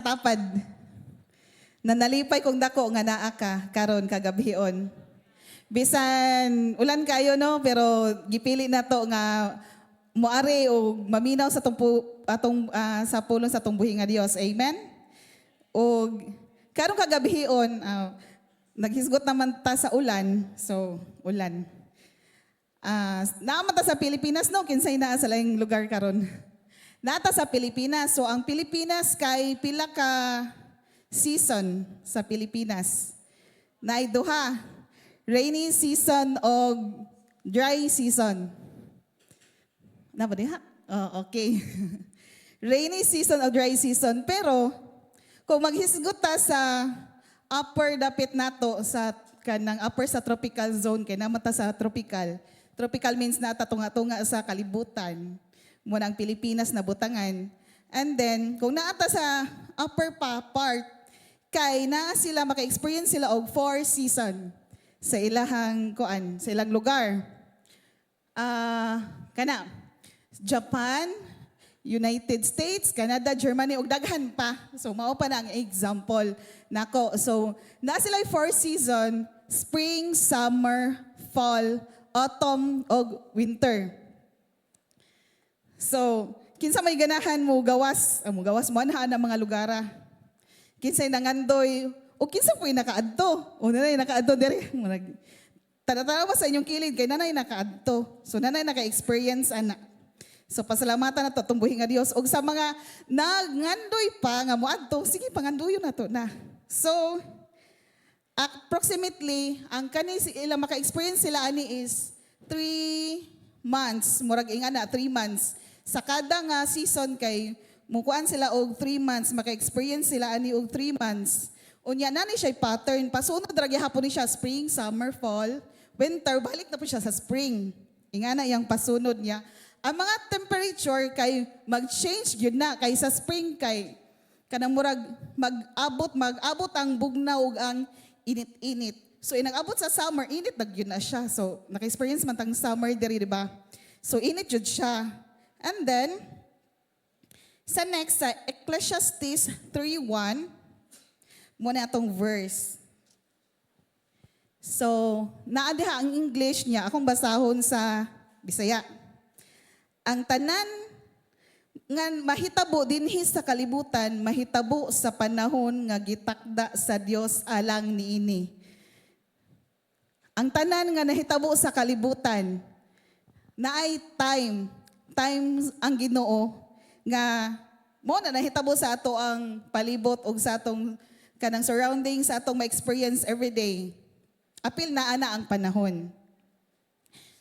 tapad na nalipay kong dako nga naa ka karon kagabhion. Bisan ulan kayo no, pero gipili na to nga moari o maminaw sa sa pulong sa atong buhi nga Dios. Amen. O karon kagabhion naghisgot naman ta sa ulan. So ulan. Naamata sa Pilipinas no, kinsay naa sa laing lugar karon. Nata sa Pilipinas. So ang Pilipinas kay pila ka season sa Pilipinas. Naiduha, rainy season o dry season. Na ba diha? Oh, okay. Rainy season o dry season. Pero kung maghisgot ta sa upper dapit nato sa kanang upper sa tropical zone kay namata sa tropical. Tropical means nata tunga-tunga sa kalibutan. Muna ang Pilipinas na butangan. And then, kung naata sa upper part, kay na sila maka-experience sila og 4 season sa ilahang sa ilang lugar. Kana, Japan, United States, Canada, Germany, ug daghan pa. So, mao pa na ang example nako. So, na sila 4 season, spring, summer, fall, autumn, ug winter. So, kinsa may ganahan mo gawas mo anha na mga lugara. Kinsay nangandoy, o kinsa po'y nakaadto. O nanay nakaadto diri. Tanawa sa inyong kilid kay nanay nakaadto. So, nanay naka-experience ana. So, pasalamatan na to, tumbuhin nga Dios. O sa mga nagandoy pa nga mo adto, sige, pangandoyo na to na. So, approximately, ang ilang maka-experience sila ani is 3 months. Murag inga na, 3 months. Sa kada nga season kay mukuan sila og 3 months, maka-experience sila ani og 3 months. Unya na ni siya pattern, pasunod ra gyapon ni siya spring, summer, fall, winter, balik na po siya sa spring. Inga na iyang pasunod niya. Ang mga temperature kay mag-change gyud na kay sa spring kay kanang murag mag-abot ang bugnaw ug ang init-init. So inag-abot sa summer, init na gyud na siya. So naka-experience man tang summer diri, di ba? So init jud siya. And then, sa next, sa Ecclesiastes 3:1, muna atong verse. So, naadiha ang English niya, akong basahon sa Bisaya. Ang tanan nga mahitabo dinhi sa kalibutan, mahitabo sa panahon nga gitakda sa Dios alang niini. Ang tanan nga nahitabo sa kalibutan, naay time ang Ginoo nga mo na nahitabo sa ato ang palibot o sa atong kanang surroundings sa atong ma-experience every day. Apil na ana ang panahon.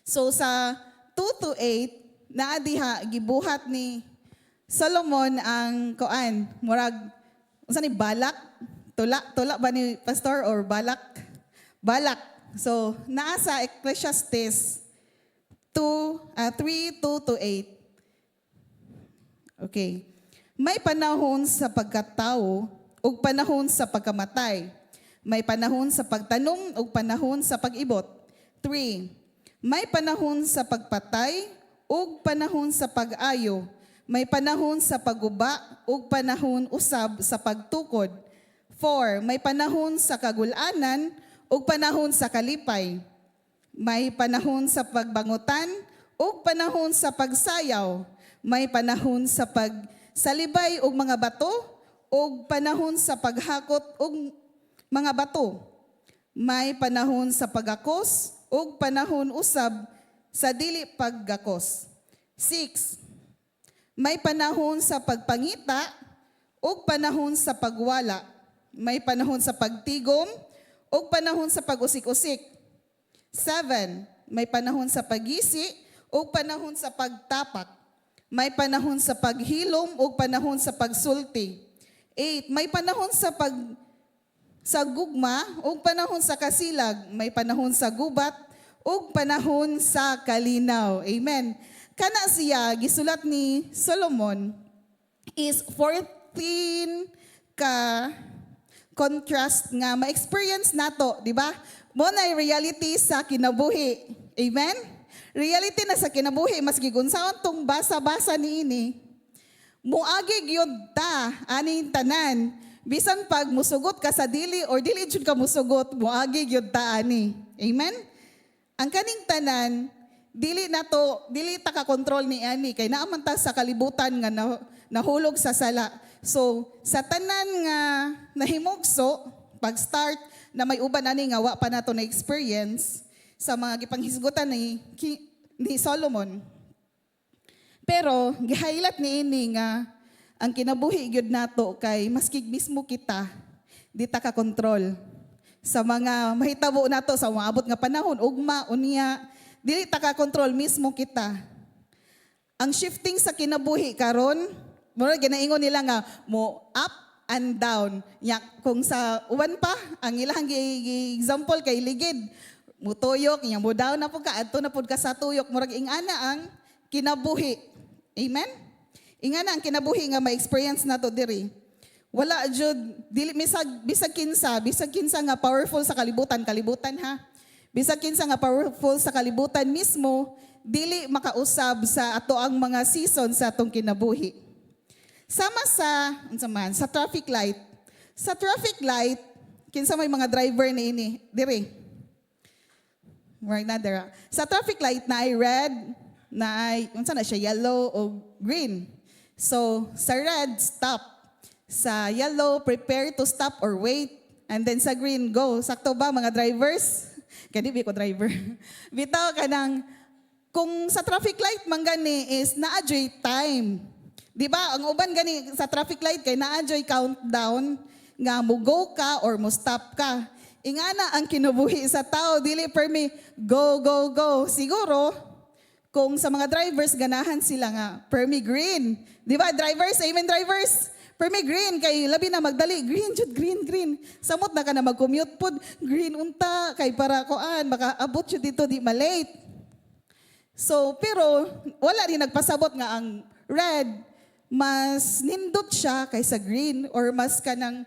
So sa 2-8 naa diha gibuhat ni Solomon ang murag unsa ni balak tula ba ni pastor or balak. So naa sa Ecclesiastes 3:2-8. Okay. May panahon sa pagkatao ug panahon sa pagkamatay. May panahon sa pagtanom ug panahon sa pag-ibot. 3. May panahon sa pagpatay ug panahon sa pag-ayo. May panahon sa pagguba ug panahon usab sa pagtukod. 4. May panahon sa kagulanan ug panahon sa kalipay. May panahon sa pagbangutan ug panahon sa pagsayaw. May panahon sa pagsalibay og mga bato ug panahon sa paghakot og mga bato. May panahon sa pagakos ug panahon usab sa dili paggakos. 6. May panahon sa pagpangita ug panahon sa pagwala. May panahon sa pagtigom ug panahon sa pag-usik-usik. 7. May panahon sa pagisi ug panahon sa pagtapak. May panahon sa paghilom ug panahon sa pagsulti. 8. May panahon sa gugma ug panahon sa kasilag. May panahon sa gubat ug panahon sa kalinaw. Amen. Kana siya gisulat ni Solomon is 14 ka contrast nga ma-experience nato, di ba? Mo na reality sa kinabuhi. Amen? Reality na sa kinabuhi, mas gigunsaon tong basa-basa niini. Muagi gyud ta aning tanan. Bisan pag musugot ka sa dili or dili jud ka musugot, muagi gyud ta ani. Amen? Ang kaning tanan, dili ta ka control ni ani kay naaman ta sa kalibutan nga nahulog sa sala. So sa tanan nga nahimugso pag start na may uban ani nga wa pa nato na experience sa mga gipanghisgutan ni Solomon. Pero gihighlight ni ini nga ang kinabuhi gyud nato kay maskig mismo kita di ta ka control sa mga mahitabo nato sa maabot nga panahon ugma unya dili ta ka control mismo kita. Ang shifting sa kinabuhi karon mura ginaingon nila nga mo up and down. Ya, kung sa uwan pa ang ilang example kay ligid mo tuyok nya mo down na pud ka adto na pud ka sa tuyok murag ingana ang kinabuhi. Amen? Ingana ang kinabuhi nga ma-experience nato diri. Wala jud dili bisag kinsa nga powerful sa kalibutan ha. Bisag kinsa nga powerful sa kalibutan mismo dili makausab sa ato ang mga season sa atong kinabuhi. Sama sa traffic light. Sa traffic light kinsa may mga driver ni ini diri. Right na dira. Sa traffic light na ay red, na ay unsa na siya yellow o green. So, sa red, stop. Sa yellow, prepare to stop or wait. And then sa green, go. Sakto ba mga drivers? Kani bi ko driver. Bitaw ka ng, kung sa traffic light man gani is na-adjoy time. Di ba? Ang uban gani sa traffic light kay na-adjoy countdown nga mo go ka or mo stop ka. Ingana ang kinubuhi sa tao, dili permi go, go, go. Siguro, kung sa mga drivers, ganahan sila nga, permi green. Di ba, drivers? Amen, drivers? Permi green, kay labi na magdali. Green, jud, green, green. Samot na ka na mag-commute pod. Green unta, kay para koan, makaabot jud dito, di malate. So, pero, wala rin nagpasabot nga ang red, mas nindot siya kaysa green, or mas kanang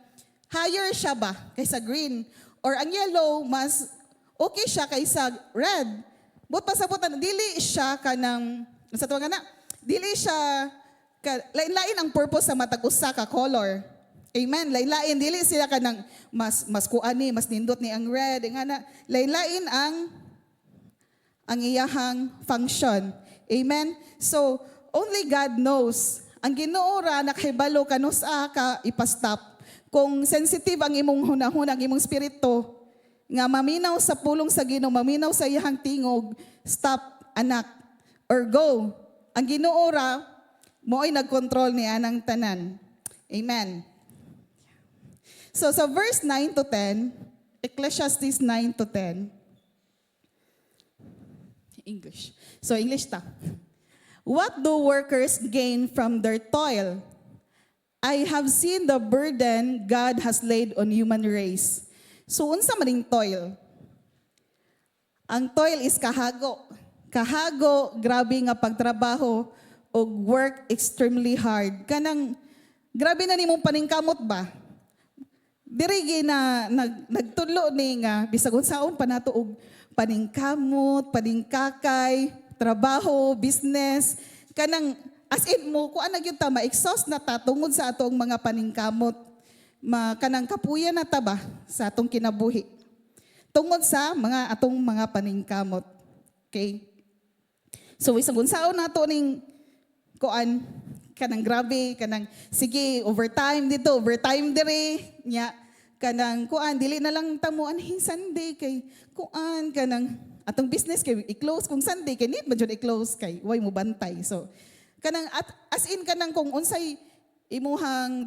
higher siya ba kaysa green. Or ang yellow, mas okay siya kaysa red. But pasabot na, dili siya kanang, sa tuwa nga na, dili siya, lain-lain ang purpose sa matag usa ka color. Amen. Lain-lain, dili sila kanang mas kuani, mas nindot ni ang red. Nga na, lain-lain ang iyahang function. Amen. So, only God knows. Ang Ginoo ra nakahibalo kanus ka ipastop. Kung sensitive ang imong hunahuna, ang imong spirito, nga maminaw sa pulong sa Ginoo, maminaw sa iyang tingog, stop, anak, or go. Ang Ginoo ra mo ay nagkontrol ni anang tanan. Amen. So sa verse 9 to 10, Ecclesiastes 9 to 10, English. So English ta. What do workers gain from their toil? I have seen the burden God has laid on human race. So, unsa maning toil? Ang toil is kahago. Kahago, grabe nga pagtrabaho o work extremely hard. Kanang, grabe na nimong paningkamot ba? Dirigi na nagtulo ni nga, bisag unsaon pa nato og paningkamot, paningkakay, trabaho, business, kanang, as in mo, kung ano yun ta, ma-exhaust na ta tungod sa atong mga paningkamot, kanang kapuya na ta ba sa atong kinabuhi. Tungod sa atong mga paningkamot. Okay? So, isang unsaon na to ning kuan, kanang grabe, kanang, sige, overtime dito, overtime dire, nya, kanang kuan, dili na lang tamuan, Sunday kay kuan, kanang, atong business kay i-close kung Sunday, kay need ba dyan i-close kay, way mo bantay. So, kanang as in kanang kung unsay imuhang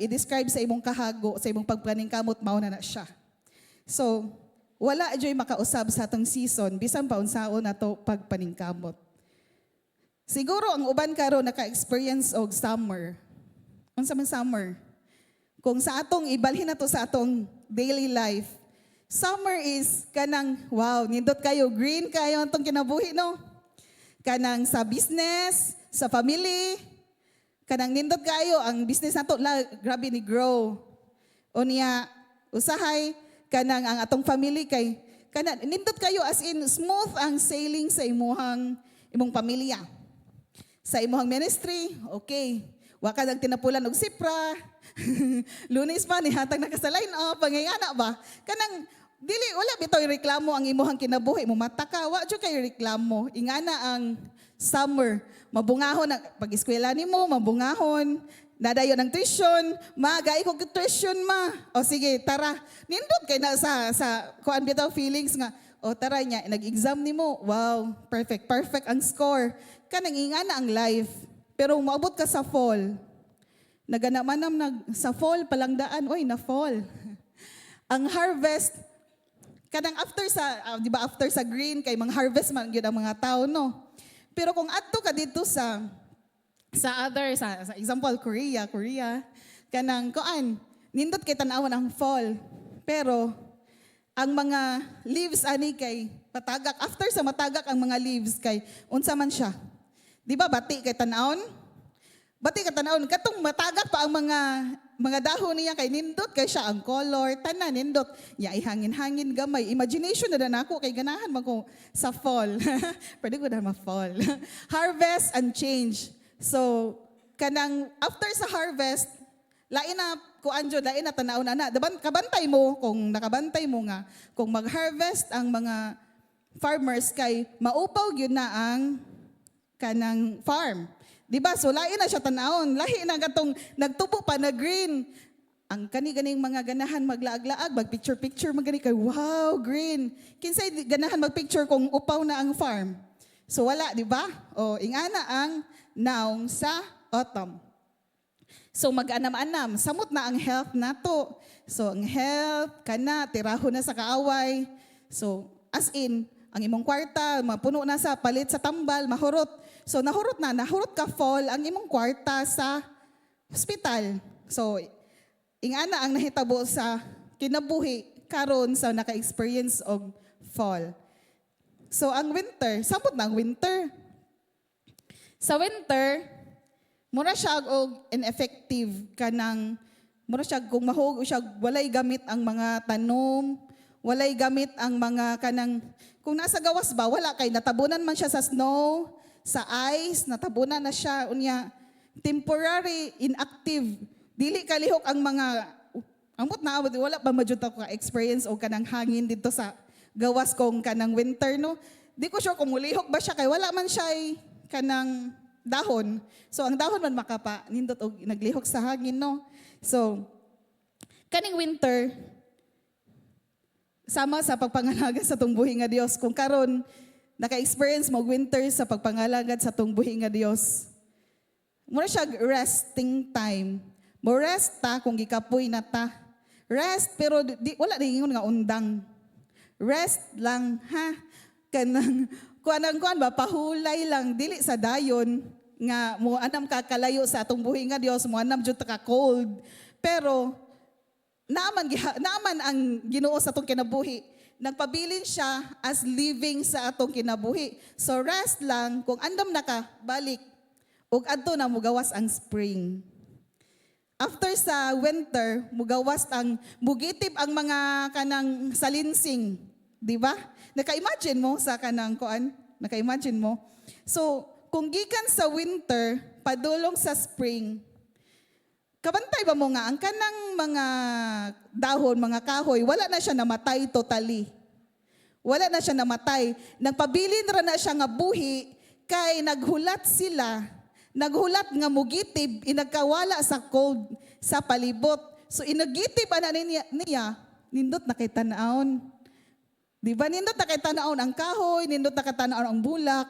i-describe sa imong kahago, sa imong pagpaningkamot, mao na siya. So, wala joy makausab sa atong season bisan pa unsaon nato pagpaningkamot. Siguro ang uban karon naka-experience og summer. Unsa man summer? Kung sa atong ibalhin nato sa atong daily life, summer is kanang wow, nindot kayo, green kayo atong kinabuhi no. Kanang sa business, sa family, kanang nindot kayo, ang business nato grabe ni grow. Unya, usahay, kanang ang atong family kay, kanang nindot kayo as in smooth ang sailing sa imong pamilya. Sa imong ministry, okay. Wa ka nang tinapulan og sipra. Lunes pa ni hatag na ka sa line up, pangayana ba? Kanang dili wala bitaw reklamo ang imuhang kinabuhi mo mata ka, wa jud kay reklamo. Ingana ang summer, mabungahon ang pag-eskwela nimo, mabungahon. Nadayon ng tuition, magay ko tuition ma. O sige, tara. Nindot kay na sa kuan bitaw feelings nga. O tara niya, nag-exam nimo. Wow, perfect ang score. Kanang ingana ang life. Pero maabot ka sa fall. Naganamanam sa fall palang daan, oy na fall. Ang harvest kanang di ba after sa green kay mang harvest man gyud ang mga tao no. Pero kung adto ka dito sa example Korea kanang kuan nindot kay tan-awon ang fall. Pero ang mga leaves ani kay matagak after sa matagak ang mga leaves kay unsa man siya. Di ba bati kay tan-awon? Bati ka tan-awon katong matagak pa ang mga dahon niya kay nindot kay siya ang color tanan nindot ya ihangin-hangin gamay imagination na nako kay ganahan man ko sa fall. Pwede ko na ma-fall. Harvest and change. So kanang after sa harvest lain na kuan jud lain na tan-awon na kabantay mo kung nakabantay mo nga kung mag-harvest ang mga farmers kay maupaw gyud na ang kanang farm. Diba? So lain na siya tan-awon. Lahi na gatong nagtubo pa na green. Ang kani-ganing mga ganahan maglaag-laag, mag-picture-picture magani kay wow, green. Kinsay ganahan mag-picture kung upaw na ang farm. So wala, di ba? O ingana ang naong sa autumn. So mag-anam-anam, samot na ang health nato. So ang health kana tiraho na sa kaaway. So as in ang imong kwarta, mapuno na sa palit sa tambal, mahurot. So nahurot ka fall ang imong kwarta sa hospital. So ingana ang nahitabo sa kinabuhi karon sa naka-experience og fall. So ang winter, samot na ang winter. Sa winter, mura siya og ineffective kanang mura siya kung mahug siya walay gamit ang mga tanom, walay gamit ang mga kanang kung nasa gawas ba wala kay natabunan man siya sa snow, sa ice, natabunan na siya unya temporary inactive. Dili kalihok ang mga amot na wala pa madyud ako ka experience o kanang hangin dito sa gawas kong kanang winter no. Di ko sure kung mulihok ba siya kay wala man siya kanang dahon. So ang dahon man makapa nindot og naglihok sa hangin no. So kaning winter sama sa pagpangalaga sa tong buhi nga Dios kung karon naka-experience mo winter sa pagpangalagad sa tong buhi nga Dios. Mura siya resting time. Mo rest ta kung gikapoy na ta. Rest pero wala ringon nga undang. Rest lang ha. Kanang kuan ba pahulay lang dili sa dayon nga mo anam ka kalayo sa atong buhi nga Dios mo anam jud ta ka cold. Pero naaman ang Ginoo sa atong kinabuhi. Nagpabilin siya as living sa atong kinabuhi. So rest lang kung andam na ka balik ug adto na mugawas ang spring. After sa winter, mugawas ang mugitib ang mga kanang salinsing, di ba? Naka-imagine mo sa kanang kuan? Naka-imagine mo? So, kung gikan sa winter, padulong sa spring, kabantay ba mo nga, ang kanang mga dahon, mga kahoy, wala na siya namatay totally. Wala na siya namatay. Nagpabilin ra na siya nga buhi, kay naghulat sila, naghulat nga mugitib, inagkawala sa cold, sa palibot. So inagitib ana niya, nindot na kay tan-awon. Di ba, nindot na kay tan-awon ang kahoy, nindot na kay tan-awon ang bulak,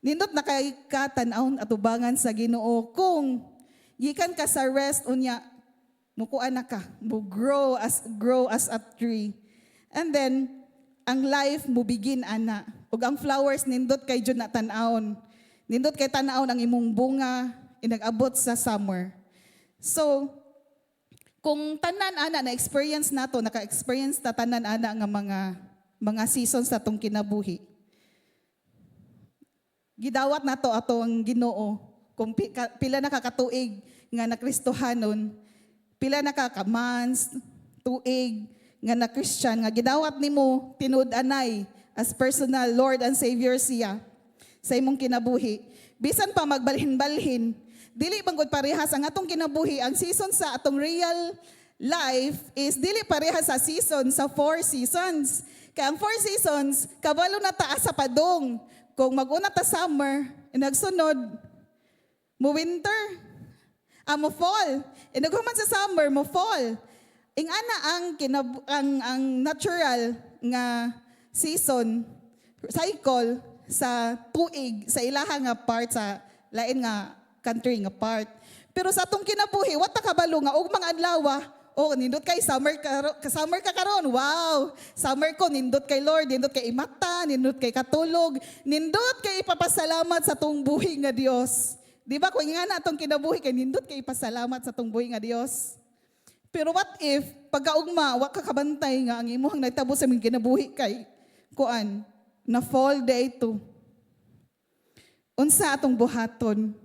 nindot na kay tan-awon atubangan sa Ginoo. Kung gikan ka sa rest unya mukuan na ka mo grow as a tree and then ang life mo begin ana ug ang flowers nindot kay jud na tan-awon ang imong bunga inag-abot sa summer. So kung tanan ana na experience nato naka-experience ta tanan ana nga mga seasons sa tong kinabuhi, gidawat nato atong Ginoo kung pila na kakatuig nga na Kristohanon, pila na ka-months, tuig nga na Christian, nga gidawat nimo tinud-anay as personal Lord and Savior siya sa imong kinabuhi. Bisan pa magbalhin-balhin, dili bangod parehas ang atong kinabuhi. Ang season sa atong real life is dili parehas sa season sa 4 seasons. Kaya ang 4 seasons, kabalo na taas sa padong. Kung mag-una ta summer, nagsunod, mo winter, mo fall. Naghuman sa summer, mo fall. Ingana ang natural nga season, cycle sa tuig, sa ilaha nga part, sa lain nga country nga part. Pero sa atong kinabuhi, wata kabalo nga, og mga adlaw, nindot kay summer ka karon. Wow! Summer ko, nindot kay Lord, nindot kay imata, nindot kay katulog, nindot kay ipapasalamat sa tong buhi nga Dios. Di ba kung nga na atong kinabuhi kay nindot kay ipasalamat sa tong buhi nga Dios. Pero what if pagkaugma wa ka kabantay nga ang imong nagtabo sa imong kinabuhi kay kuan na fall day to. Unsa atong buhaton?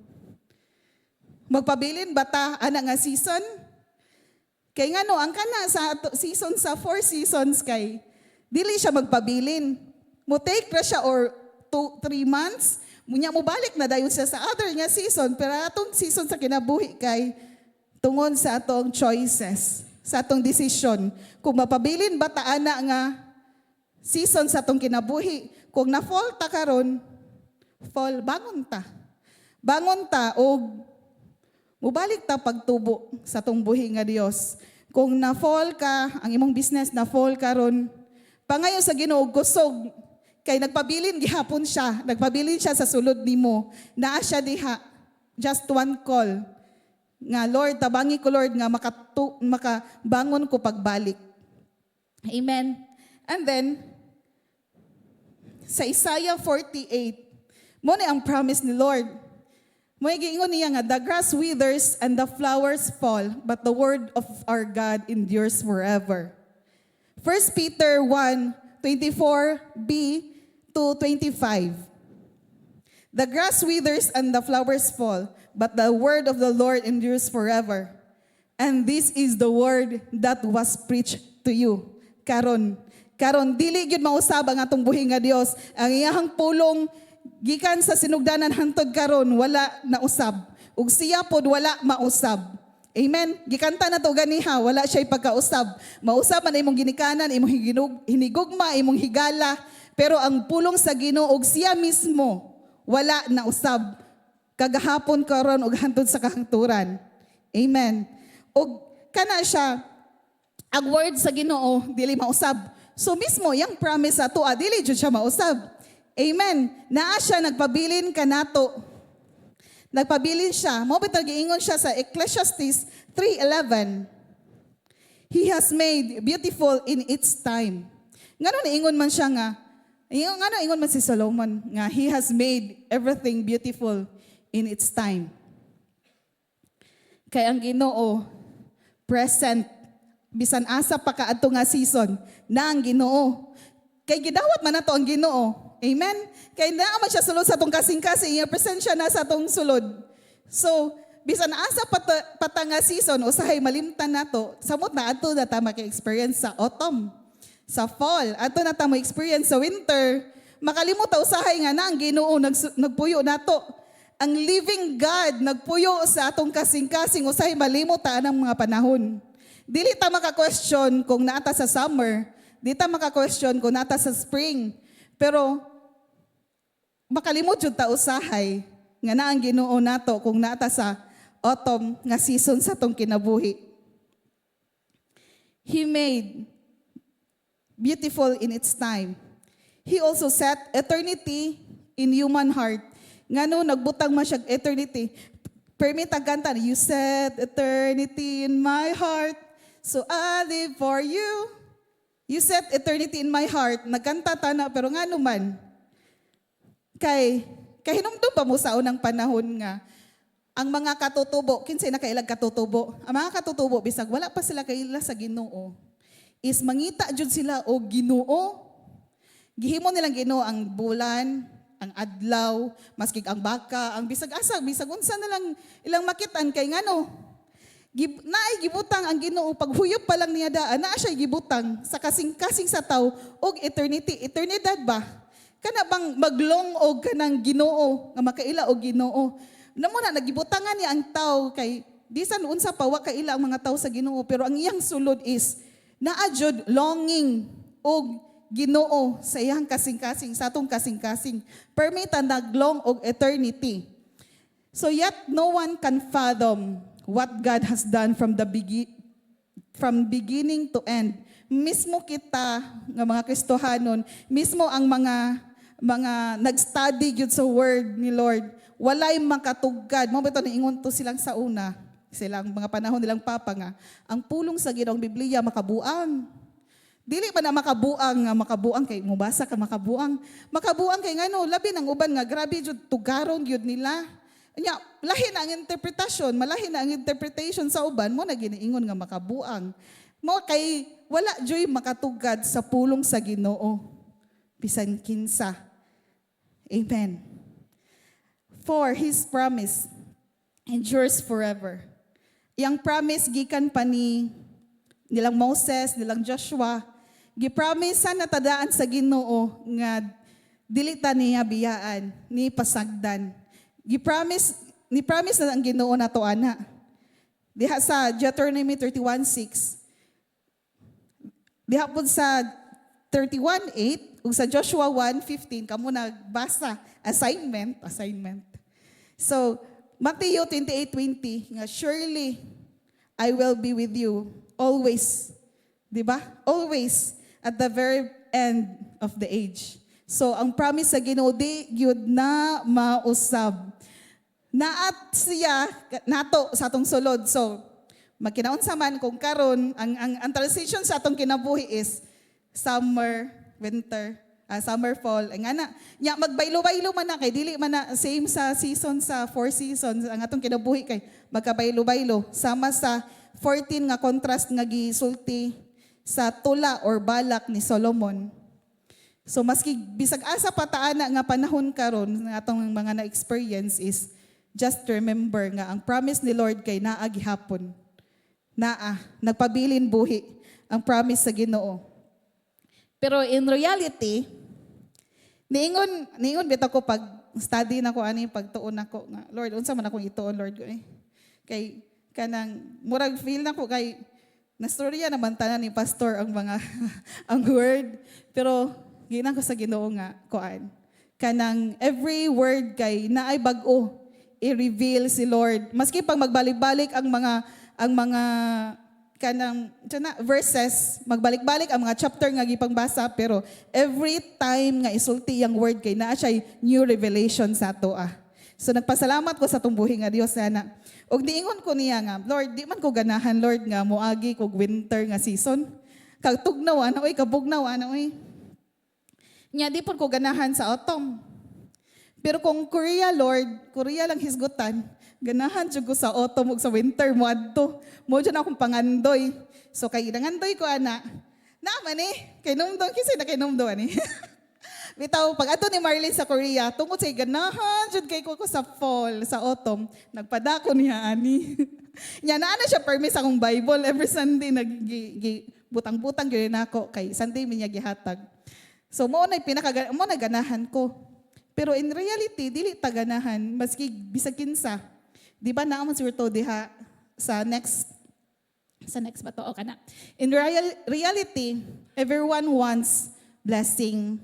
Magpabilin bata ana nga season? Kay nga no, ang kana sa season sa 4 seasons kay, dili siya magpabilin. Mo take ra siya or 2-3 months, munya mo balik na dayon siya sa other nga season, pero atong season sa kinabuhi kay, tungod sa atong choices, sa atong decision. Kung mapabilin ba ta ana nga season sa atong kinabuhi, kung na-fall ta karon, fall, bangon ta. Bangon ta og mubalik ta pagtubo sa atong buhi nga Dios. Kung na-fall ka, ang imong business na-fall karon, pangayo sa Ginoo kusog kay nagpabilin gihapon siya, nagpabilin siya sa sulod nimo. Naa siya diha, just one call. Nga Lord, tabangi ko Lord nga makabangon ko pagbalik. Amen. And then sa Isaiah 48, mo ni ang promise ni Lord. Mo giingon niya nga, the grass withers and the flowers fall, but the word of our God endures forever. 1 Peter 1:24b to 25. The grass withers and the flowers fall, but the word of the Lord endures forever. And this is the word that was preached to you. Karon, dili gyud mausab ang atong buhi nga Dios. Ang iyahang pulong gikan sa sinugdanan hantod karon wala na usab. Ug siya pod wala mausab. Amen. Gikanta na to ganiha, wala siya pagkausab. Mausab man imong ginikanan, imong hinigugma, imong higala, pero ang pulong sa Ginoo ug siya mismo wala na usab. Kagahapon karon ug hantod sa kahangturan. Amen. Ug kana siya ang word sa Ginoo dili mausab. So mismo yang promise ato dili jud siya mausab. Amen. Naa siya nagpabilin kanato. Nagpabilin siya. Mo bitag giingon siya sa Ecclesiastes 3:11. He has made beautiful in its time. Ngano niingon man siya nga, ngano ingon man si Solomon nga he has made everything beautiful in its time. Kay ang Ginoo present bisan asa pa kaadto nga season na ang Ginoo. Kay gidawat man nato ang Ginoo. Amen? Kaya naa man siya sulod sa itong kasing-kasing, iya presensya na sa itong sulod. So, bisan asa patanga season, usahay malimtan nato, samot na ato na ta maka-experience sa autumn, sa fall, ato na ta ma-experience sa winter, makalimot ta usahay nga na ang Ginoo nagpuyo nato. Ang living God nagpuyo sa atong kasing-kasing, usahay malimot ta anang mga panahon. Dili ta maka-question kung naata sa summer, dili ta maka-question kung naata sa spring, pero makalimot jud ta usahay nga na ang Ginoo nato kung naata sa autumn nga season sa tong kinabuhi. He made beautiful in its time. He also set eternity in human heart. Ngano nagbutang man siya eternity. Permit ang kanta, you set eternity in my heart, so I live for you. You set eternity in my heart. Nagkanta ta na, pero nga naman, kay hinumdum pa mo sa unang panahon nga, ang mga katutubo, kinsay na kailag katutubo, ang mga katutubo, bisag wala pa sila kaila sa Ginoo, is mangita jud sila o Ginoo. Gihimo nilang Ginoo ang bulan, ang adlaw, maskig ang baka, ang bisag asag, bisag unsa na lang ilang makitan kay ngano. Naay gibutang ang Ginoo paghuyop pa lang niya daan naa siya gibutang sa kasing-kasing sa tao og eternity, eternidad ba? Kana bang maglong og kanang Ginoo nga makaila og Ginoo? namo na nagibutangan niya ang tao kay bisan unsa pa wa kay ila ang mga tao sa Ginoo, pero ang iyang sulod is naa jud longing og Ginoo sa iyang kasing-kasing, sa atong kasing-kasing. Permita naglong og eternity. So yet no one can fathom what God has done from beginning to end. Mismo kita nga mga Kristohanon, mismo ang mga nag-study gyud sa word ni Lord, walay makatugkad. Mo bitaw niingon to silang sa una, silang mga panahon nilang papa nga, ang pulong sa Ginoong Biblia makabuang. Dili pa na makabuang kay mubasa ka makabuang. Makabuang kay ngano labi ng uban nga grabe jud tugaron gyud nila. Nya lahi na ang interpretasyon, malahi na ang interpretation sa uban mo na giniingon nga makabuang. Mo kay wala joy makatugad sa pulong sa Ginoo. Bisan kinsa. Amen. For His promise endures forever. Yang promise gikan pa ni nilang Moses, nilang Joshua, gipromise na tadaan sa Ginoo nga dili ta niya biyaan ni pasagdan. Ni promise na ang Ginoo nato ana. Diha sa Deuteronomy 31:6. Diha pud sa 31:8 ug sa Joshua 1:15 kamo nagbasa assignment. So Matthew 28:20 nga surely I will be with you always. Diba? Always at the very end of the age. So ang promise sa Ginoo di gyud na mausab. Naat siya nato sa atong sulod. So magkinaon sa man kung karon ang transition sa atong kinabuhi is summer, winter, summer, fall. Ang ana, nya magbaylo-baylo man na kay dili man na same sa season sa 4 seasons ang atong kinabuhi kay magkabaylo-baylo sama sa 14 nga contrast nga gisulti sa tula or balak ni Solomon. So maski bisag asa pataana nga panahon karon nga atong mga na-experience is just remember nga ang promise ni Lord kay naa gihapon. Nagpabilin buhi ang promise sa Ginoo. Pero in reality, niingon bitaw ko pag study nako ani pagtuon nako nga Lord unsa man akong ituon Lord kay kanang murag feel nako kay nastorya naman tanan ni pastor ang mga ang word, pero ginan ko sa Ginoo nga kuan kanang every word kay naay bag-o i-reveal si Lord maski pag magbalik-balik ang mga kanang verses magbalik-balik ang mga chapter nga gipangbasa, pero every time nga isulti ang word kay naa siya new revelation sa ato. So nagpasalamat ko sa tumbuhi nga Dios sana. Og niingon ko niya nga, Lord, di man ko ganahan Lord nga moagi kog winter nga season. Kag tugnaw ana oy, kabugnaw ana oy. Nya di pud ko ganahan sa autumn. Pero kung Korea Lord, Korea lang hisgutan, ganahan jud ko sa autumn ug sa winter mo adto. Mo jud akong pangandoy. So kay nangandoy ko ana. Naman kay numdon kisay na kay numdon ani. Bitaw, pag ato ni Marlene sa Korea, tungkol sa ganahan, jud kay ko sa fall, sa autumn, nagpadako niya, ani. Nya na siya permis akong Bible, every Sunday, butang-butang yun ako, kay Sunday minya gihatag. So, mo na ganahan ko. Pero in reality, dili ta ganahan, maski bisag kinsa. Di ba naman siguro to diha sa next ba to? O kana. In reality, everyone wants blessing,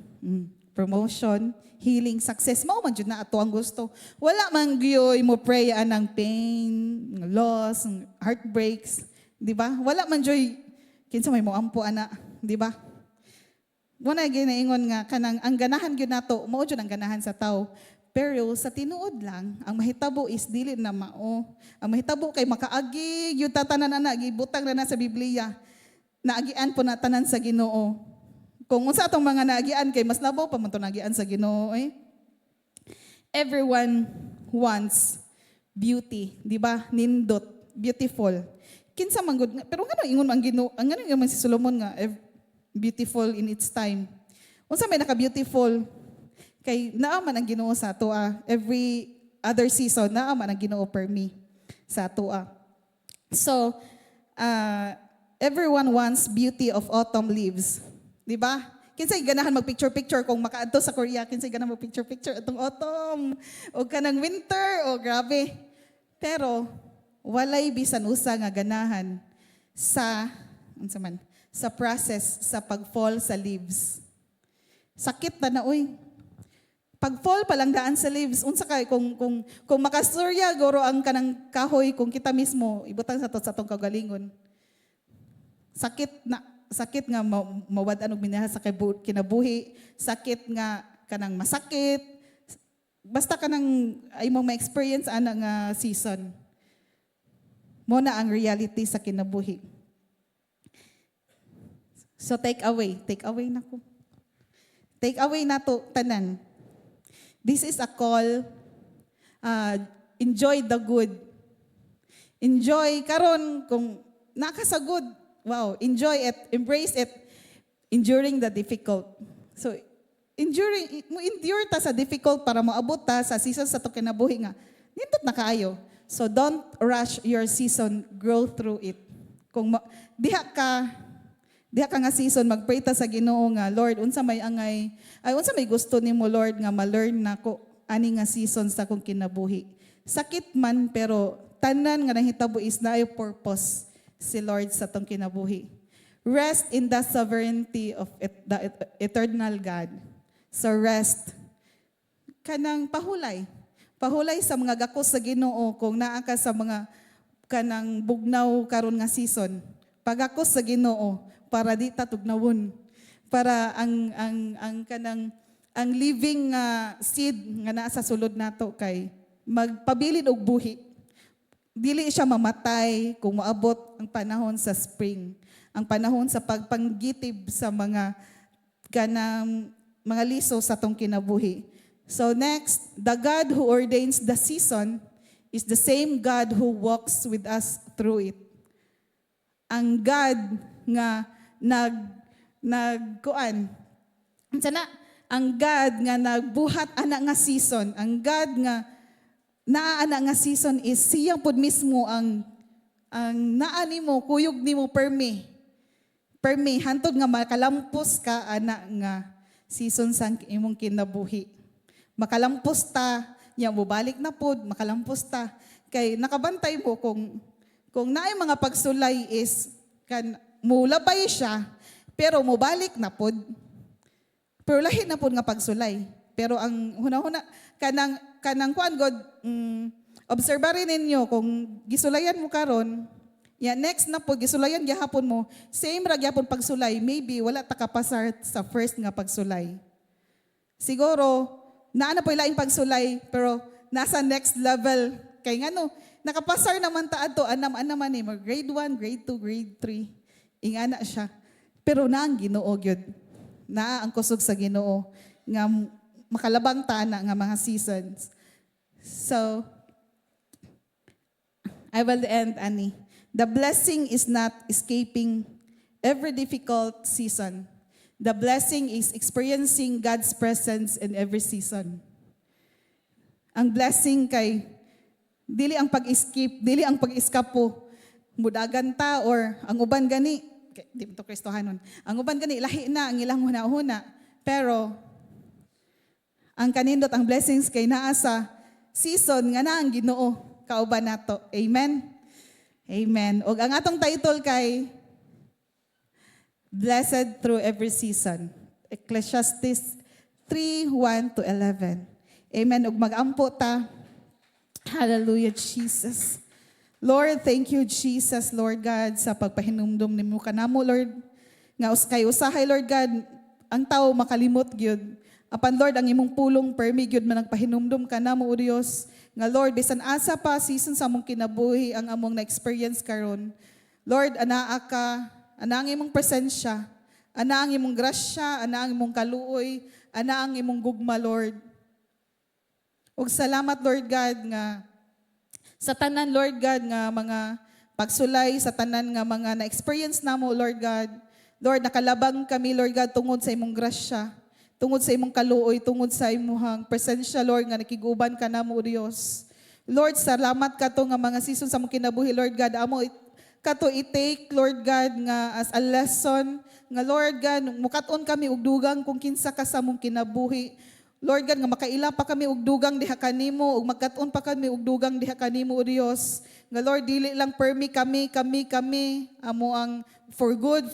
promotion, healing, success. Mao man jud na ato ang gusto. Wala man gyoy mo pray anang pain, loss, heartbreaks, di ba? Wala man joy kinsa may mo ampo ana, di ba? Wala ginaingon nga kanang ang ganahan gyud nato, mao jud ang ganahan sa tao. Pero sa tinuod lang, ang mahitabo is dili na mao. Ang mahitabo kay makaagi gyud tatanan ana gibutang na sa Biblia. Naagian po na tanan sa Ginoo. Kung unsa atong mga naagian kay mas labaw pa man to naagian sa Ginoo Everyone wants beauty, di ba? Nindot, beautiful. Kinsa man gud pero ngano ingon ang Ginoo, ang ngano man si Solomon nga beautiful in its time. Unsa may naka-beautiful kay naa man ang Ginoo sa ato every other season naa man ang Ginoo per me sa ato So everyone wants beauty of autumn leaves. Di ba? kinsay ganahan mag-picture-picture kung makaadto sa Korea, kinsay ganahan mag-picture-picture atong autumn o kanang winter o grabe. Pero walay bisan usa nga ganahan sa unsa man sa process sa pag-fall sa leaves. Sakit na oy. Pag-fall pa lang daan sa leaves, unsa kay kung makasturya goro ang kanang kahoy kung kita mismo ibutang sa atong kagalingon. Sakit nga mawad-an og minaha sa kinabuhi, sakit nga kanang masakit. Basta kanang imong ma-experience ana nga season. Mo na ang reality sa kinabuhi. So take away nako. Take away nato tanan. This is a call, enjoy the good. Enjoy, karon kung nakasagod, wow, enjoy it, embrace it, enduring the difficult. So, endure ta sa difficult para moabot ta sa season sa to kinabuhi nga. Nindot na kaayo. So, don't rush your season, grow through it. Kung diha ka nga season magpray ta sa Ginoo nga Lord unsa may gusto nimo Lord nga ma-learn nako ani nga season sa akong kinabuhi. Sakit man pero tanan nga nahitabo is naay purpose si Lord sa tong kinabuhi. Rest in the sovereignty of the eternal God. So rest kanang pahulay sa mga gakos sa Ginoo kung naa ka sa mga kanang bugnaw karon nga season. Pagakos sa Ginoo para di ta tugnawon, para ang living seed nga naa sa sulod nato kay magpabilin og buhi. Dili siya mamatay kung moabot ang panahon sa spring, ang panahon sa pagpanggitib sa mga kanang mga liso sa tong kinabuhi. So next, the God who ordains the season is the same God who walks with us through it. Ang God nga ang God nga nagbuhat ana nga season, ang God nga naa ana nga season is siya pud mismo ang naa nimo, kuyog nimo permi hantod nga makalampos ka ana nga season sa imong kinabuhi. Makalampos ta, nya mobalik na pud, makalampos ta kay nakabantay mo kung naay mga pagsulay is mulabay siya, pero mubalik na pod. Pero lahi na pod nga pagsulay. Pero ang huna-huna, kanang kuan God, obserbarin ninyo, kung gisulayan mo karon, next na pod, gisulayan gihapon mo, same ra gyapon pagsulay, maybe wala ta kapasar sa first nga pagsulay. Siguro, naana po ilaing pagsulay, pero nasa next level. Kay ngano, nakapasar naman ta adto anam-anaman ni grade 1, grade 2, grade 3. Ingana siya. Pero na ang Ginoo gyud. Na ang kusog sa Ginoo nga makalabang ta na nga mga seasons. So I will end ani. The blessing is not escaping every difficult season. The blessing is experiencing God's presence in every season. Ang blessing kay dili ang pag-escape, dili ang pag-eskapo. Mudagan ta or ang uban gani di to Kristohanon. Ang uban gani lahi na ang ilang hunahuna. Pero ang kanindot ang blessings kay naa sa season nga na ang Ginoo kauban nato. Amen. Amen. Og ang atong title kay Blessed through every season. Ecclesiastes 3:1-11. Amen. Og mag-ampo ta. Hallelujah, Jesus. Lord, thank you, Jesus, Lord God, sa pagpahinumdum nimo kanamo, Lord. Nga kay usahay, Lord God, ang tao makalimot gyud. Apan Lord, ang imong pulong permi gyud man nagpahinumdum kanamo, O Dios. Nga Lord, bisan asa pa season sa among kinabuhi ang among na-experience karon. Lord, anaa ka, ana ang imong presensya, ana ang imong grasya, ana ang imong kaluoy, ana ang imong gugma, Lord. Ug salamat, Lord God, nga sa tanan, Lord God, nga mga pagsulay, sa tanan nga mga na-experience namo, Lord God. Lord, nakalabang kami, Lord God, tungod sa imong grasya, tungod sa imong kaluoy, tungod sa imong presensya, Lord, nga nakiguban ka namo, Dios. Lord, salamat ka to nga mga season sa mong kinabuhi, Lord God. kato i-take, Lord God, nga as a lesson, nga Lord God, mukaton kami og dugang kung kinsa ka sa mong kinabuhi. Lord God, nga makaila pa kami og dugang diha kanimo, ug magkaton pa kami og dugang diha kanimo, O Dios. Nga Lord, dili lang permi kami, amo ang for good.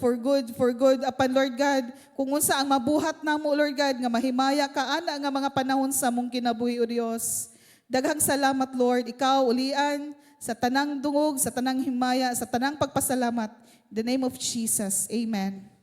Apan Lord God, kung unsa ang mabuhat namo, Lord God, nga mahimaya ka ana nga mga panahon sa mong kinabuhi, O Dios. Daghang salamat, Lord. Ikaw, ulian, sa tanang dungog, sa tanang himaya, sa tanang pagpasalamat. In the name of Jesus. Amen.